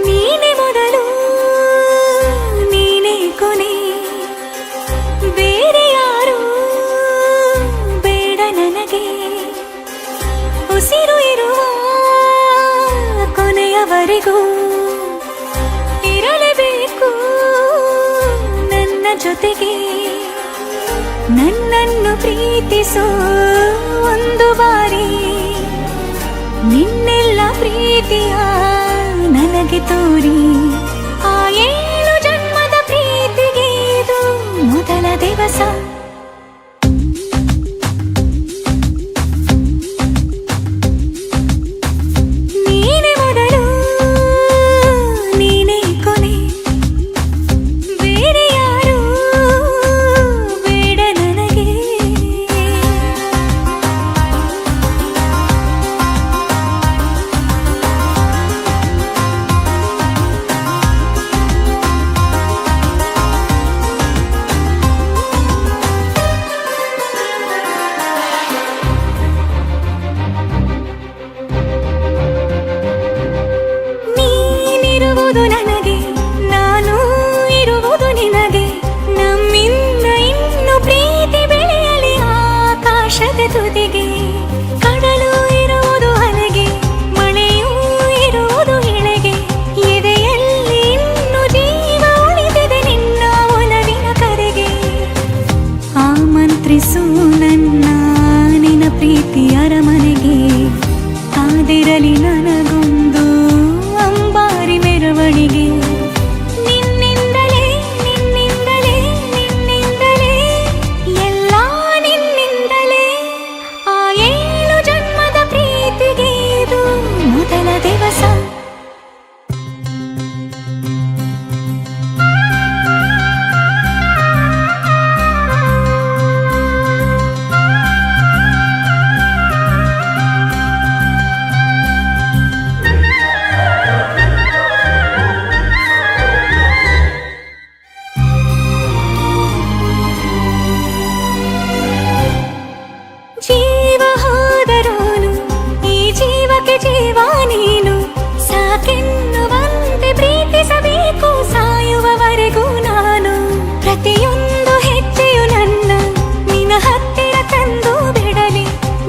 ನೀನೆ ಮೊದಲು ನೀನೆ ಕೊನೆ, ಬೇರೆ ಯಾರು ಬೇಡ ನನಗೆ. ಉಸಿರು ಇರುವ ಕೊನೆಯವರೆಗೂ ಇರಲೇಬೇಕು ನನ್ನ ಜೊತೆಗೆ. ನನ್ನನ್ನು ಪ್ರೀತಿಸೋ ಒಂದು ಬಾರಿ, ನಿನ್ನೆಲ್ಲ ಪ್ರೀತಿಯ ನನಗೆ ತೋರಿ. ಆ 7 ಜನ್ಮದ ಪ್ರೀತಿಗೆ ಇದು ಮೊದಲ ದಿವಸ. ನೀನೆ ಮೊದಲು ನೀನೆ ಕೊನೆ, ಬೇರೆ ಯಾರು ಬೇಡ ನನಗೆ. ನೀನಿರುವುದು ನನಗೆ, ನಾನು ಇರುವುದು ನಿನಗೆ. ನಮ್ಮಿಂದ ಇನ್ನು ಪ್ರೀತಿ ಬೆಳೆಯಲಿ ಆಕಾಶದ ತುದಿಗೆ. ಕಡಲು ಇರುವುದು ಅಲೆಗೆ, ಮಳೆಯೂ ಇರುವುದು ಇಳೆಗೆ. ಎದೆಯಲ್ಲಿ ಇನ್ನು ಜೀವ ಉಳಿದಿದೆ ನಿನ್ನ ಒಲವಿನ ಕರೆಗೆ. ಆಮಂತ್ರಿಸು ನನ್ನ ನಿನ್ನ ಪ್ರೀತಿ ಅರಮನೆಗೆ. ಕಾದಿರಲಿ ನನಗೊಂದು ಅಂಬಾರಿ ಮೆರವಣಿಗೆ. ನಿನ್ನಿಂದಲೇ ನಿನ್ನಿಂದಲೇ ನಿನ್ನಿಂದಲೇ ಎಲ್ಲ ನಿನ್ನಿಂದಲೇ. ಆ 7 ಜನ್ಮದ ಪ್ರೀತಿಗೆ ಇದು ಮೊದಲ ದಿವಸ. ಜೀವ ಹೋದರೋನು ಈ ಜೀವಕ್ಕೆ ಜೀವ ನೀನು. ಸಾಕೆನ್ನುವಂತೆ ಪ್ರೀತಿಸಬೇಕು ಸಾಯುವವರೆಗೂ ನಾನು. ಪ್ರತಿಯೊಂದು ಹೆಜ್ಜೆಯು ನನ್ನ ನಿನ್ನ ಹತ್ತಿರ ತಂದು ಬಿಡಲಿ.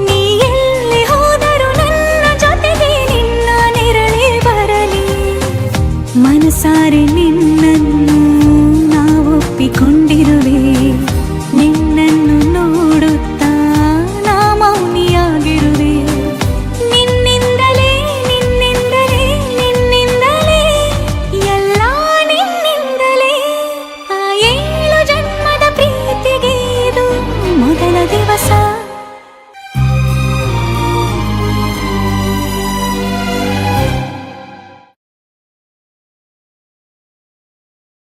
ನೀ ಎಲ್ಲಿ ಹೋದರೂ ನನ್ನ ಜೊತೆಗೆ ನಿನ್ನ ನೆರಳೇ ಬರಲಿ. ಮನಸಾರೆ ನಿನ್ನನ್ನು ನಾವೊಪ್ಪಿಕೊಂಡಿರುವೆ. ನಿನ್ನನ್ನು ನೋಡುತ್ತಾ ನಾ ಮೌನಿಯಾಗಿರುವೆ. ನಿನ್ನಿಂದಲೇ ನಿನ್ನಿಂದಲೇ ನಿನ್ನಿಂದಲೇ ಎಲ್ಲ ನಿನ್ನಿಂದಲೇ. ಆ 7 ಜನ್ಮದ ಪ್ರೀತಿಗೆ ಇದು ಮೊದಲ ದಿವಸ.